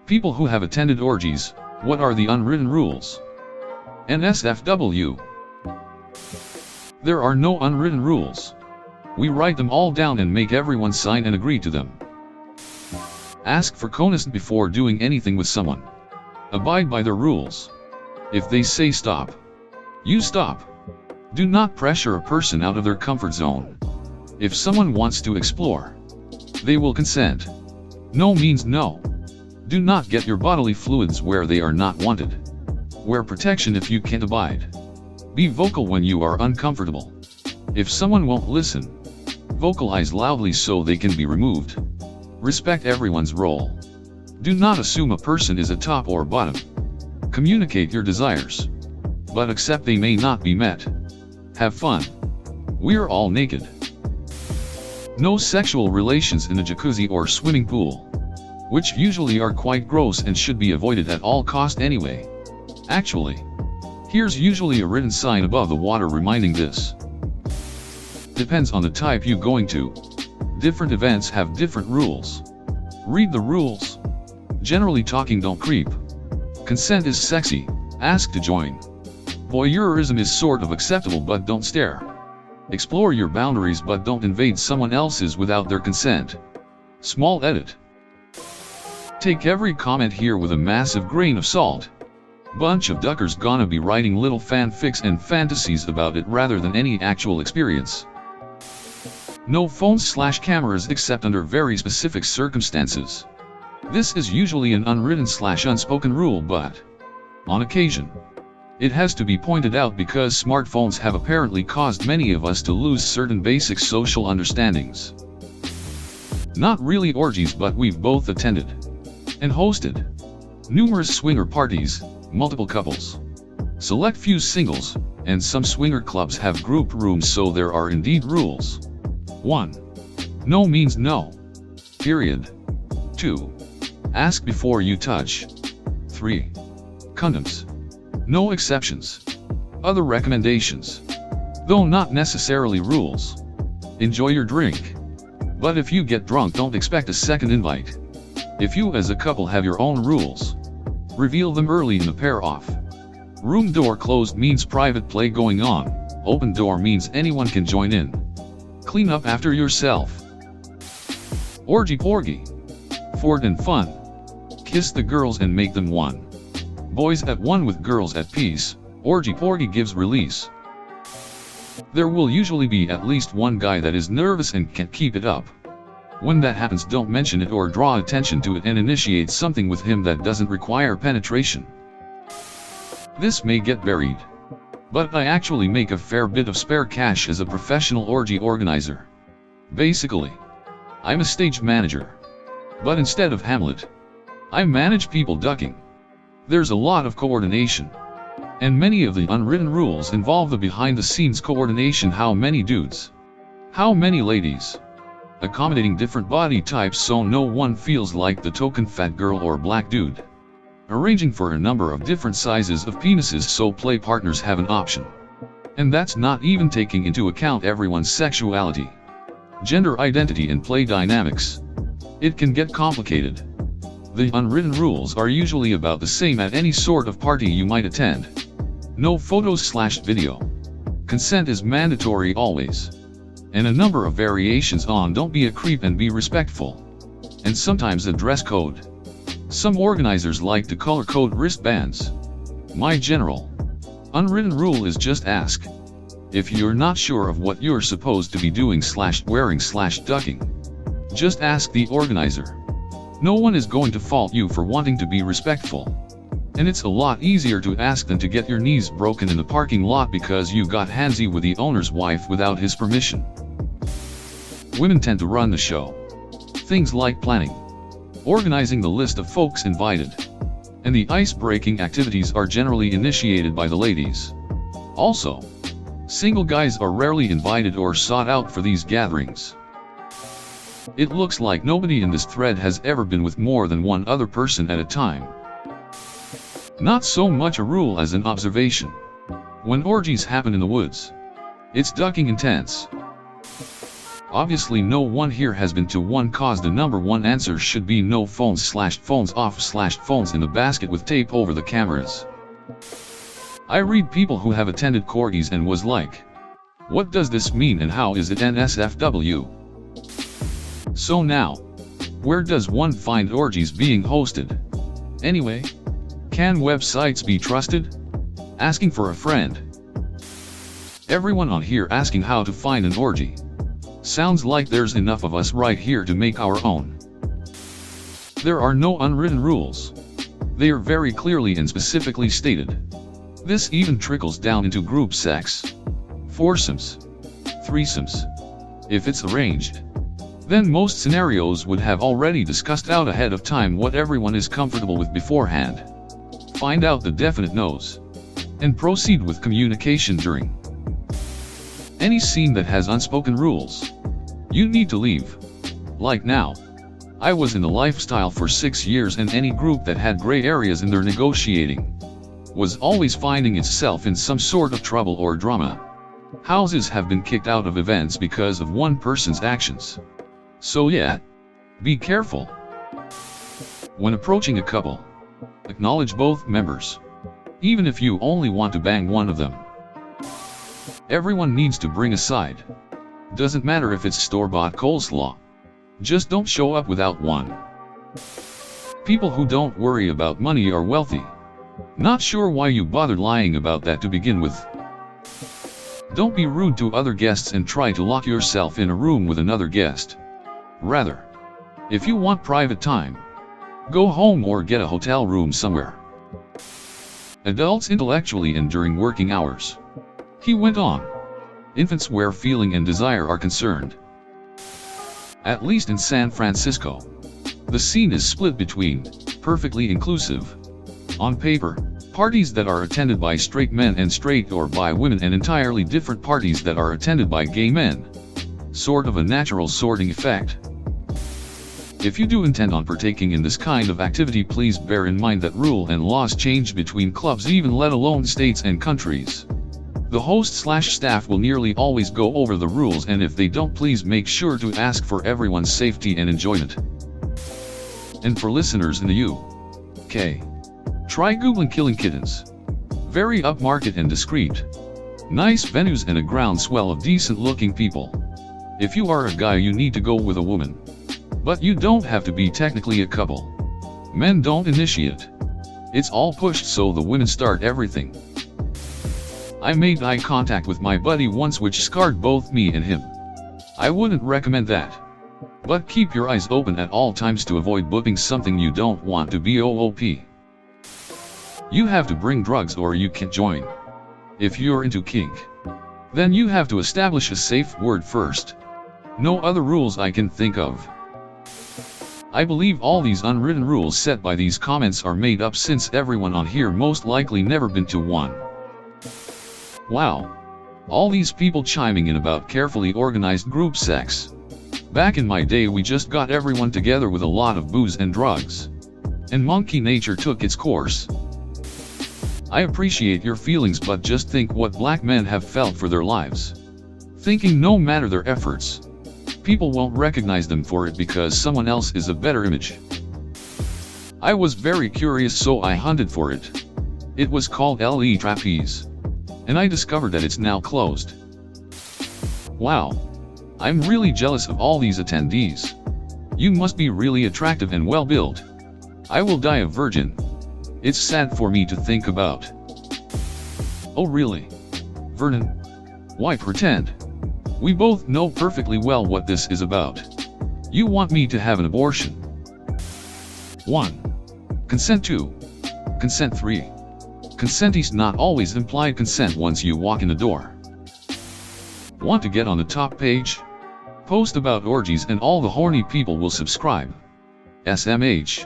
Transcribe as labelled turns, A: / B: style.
A: People who have attended orgies, what are the unwritten rules? NSFW. There are no unwritten rules. We write them all down and make everyone sign and agree to them. Ask for consent before doing anything with someone. Abide by their rules. If they say stop, you stop. Do not pressure a person out of their comfort zone. If someone wants to explore, they will consent. No means no. Do not get your bodily fluids where they are not wanted. Wear protection if you can't abide. Be vocal when you are uncomfortable. If someone won't listen, vocalize loudly so they can be removed. Respect everyone's role. Do not assume a person is a top or bottom. Communicate your desires, but accept they may not be met. Have fun. We're all naked. No sexual relations in a jacuzzi or swimming pool, which usually are quite gross and should be avoided at all cost anyway. Actually, here's usually a written sign above the water reminding this. Depends on the type you going to. Different events have different rules. Read the rules. Generally talking, don't creep. Consent is sexy, ask to join. Voyeurism is sort of acceptable but don't stare. Explore your boundaries but don't invade someone else's without their consent. Small edit. Take every comment here with a massive grain of salt. Bunch of duckers gonna be writing little fanfics and fantasies about it rather than any actual experience. No phones/cameras except under very specific circumstances. This is usually an unwritten/unspoken rule, but on occasion, it has to be pointed out because smartphones have apparently caused many of us to lose certain basic social understandings. Not really orgies, but we've both attended and hosted numerous swinger parties, multiple couples, select few singles, and some swinger clubs have group rooms, so there are indeed rules. 1. No means no. Period. 2. Ask before you touch. 3. Condoms. No exceptions. Other recommendations, though not necessarily rules. Enjoy your drink. But if you get drunk, don't expect a second invite. If you as a couple have your own rules, reveal them early in the pair-off. Room door closed means private play going on. Open door means anyone can join in. Clean up after yourself. Orgy porgy. Fort and fun. Kiss the girls and make them one. Boys at one with girls at peace. Orgy porgy gives release. There will usually be at least one guy that is nervous and can't keep it up. When that happens, don't mention it or draw attention to it and initiate something with him that doesn't require penetration. This may get buried, but I actually make a fair bit of spare cash as a professional orgy organizer. Basically, I'm a stage manager. But instead of Hamlet, I manage people ducking. There's a lot of coordination, and many of the unwritten rules involve the behind-the-scenes coordination. How many dudes? How many ladies? Accommodating different body types so no one feels like the token fat girl or black dude. Arranging for a number of different sizes of penises so play partners have an option. And that's not even taking into account everyone's sexuality, gender identity and play dynamics. It can get complicated. The unwritten rules are usually about the same at any sort of party you might attend. No photos/video. Consent is mandatory always. And a number of variations on don't be a creep and be respectful. And sometimes a dress code. Some organizers like to color code wristbands. My general unwritten rule is just ask. If you're not sure of what you're supposed to be doing/wearing/ducking, just ask the organizer. No one is going to fault you for wanting to be respectful. And it's a lot easier to ask than to get your knees broken in the parking lot because you got handsy with the owner's wife without his permission. Women tend to run the show. Things like planning, organizing the list of folks invited, and the ice-breaking activities are generally initiated by the ladies. Also, single guys are rarely invited or sought out for these gatherings. It looks like nobody in this thread has ever been with more than one other person at a time. Not so much a rule as an observation. When orgies happen in the woods, it's ducking intense. Obviously no one here has been to one, cause the number one answer should be no phones/phones off/phones in the basket with tape over the cameras. I read people who have attended orgies and was like, what does this mean and how is it NSFW? So now, where does one find orgies being hosted? Anyway, can websites be trusted? Asking for a friend. Everyone on here asking how to find an orgy. Sounds like there's enough of us right here to make our own. There are no unwritten rules. They are very clearly and specifically stated. This even trickles down into group sex, foursomes, threesomes. If it's arranged, then most scenarios would have already discussed out ahead of time what everyone is comfortable with beforehand. Find out the definite no's, and proceed with communication during any scene that has unspoken rules. You need to leave. Like now, I was in the lifestyle for 6 years and any group that had gray areas in their negotiating was always finding itself in some sort of trouble or drama. Houses have been kicked out of events because of one person's actions. So yeah, be careful. When approaching a couple, acknowledge both members, even if you only want to bang one of them. Everyone needs to bring a side. Doesn't matter if it's store-bought coleslaw. Just don't show up without one. People who don't worry about money are wealthy. Not sure why you bothered lying about that to begin with. Don't be rude to other guests and try to lock yourself in a room with another guest. Rather, if you want private time, go home or get a hotel room somewhere. Adults intellectually and during working hours. He went on. Infants where feeling and desire are concerned. At least in San Francisco, the scene is split between perfectly inclusive, on paper, parties that are attended by straight men and straight or bi women, and entirely different parties that are attended by gay men. Sort of a natural sorting effect. If you do intend on partaking in this kind of activity, please bear in mind that rule and laws change between clubs, even let alone states and countries. The host/staff will nearly always go over the rules, and if they don't, please make sure to ask for everyone's safety and enjoyment. And for listeners in the UK, try Googling Killing Kittens. Very upmarket and discreet. Nice venues and a groundswell of decent looking people. If you are a guy, you need to go with a woman. But you don't have to be technically a couple. Men don't initiate. It's all pushed, so the women start everything. I made eye contact with my buddy once, which scarred both me and him. I wouldn't recommend that. But keep your eyes open at all times to avoid booking something you don't want to be OOP. You have to bring drugs or you can't join. If you're into kink, then you have to establish a safe word first. No other rules I can think of. I believe all these unwritten rules set by these comments are made up, since everyone on here most likely never been to one. Wow. All these people chiming in about carefully organized group sex. Back in my day, we just got everyone together with a lot of booze and drugs. And monkey nature took its course. I appreciate your feelings, but just think what black men have felt for their lives. Thinking no matter their efforts, people won't recognize them for it because someone else is a better image. I was very curious, so I hunted for it. It was called LE Trapeze. And I discovered that it's now closed. Wow. I'm really jealous of all these attendees. You must be really attractive and well built. I will die a virgin. It's sad for me to think about. Oh really? Vernon? Why pretend? We both know perfectly well what this is about. You want me to have an abortion. 1. Consent. 2. Consent. 3. Consent is not always implied consent once you walk in the door. Want to get on the top page? Post about orgies and all the horny people will subscribe. SMH.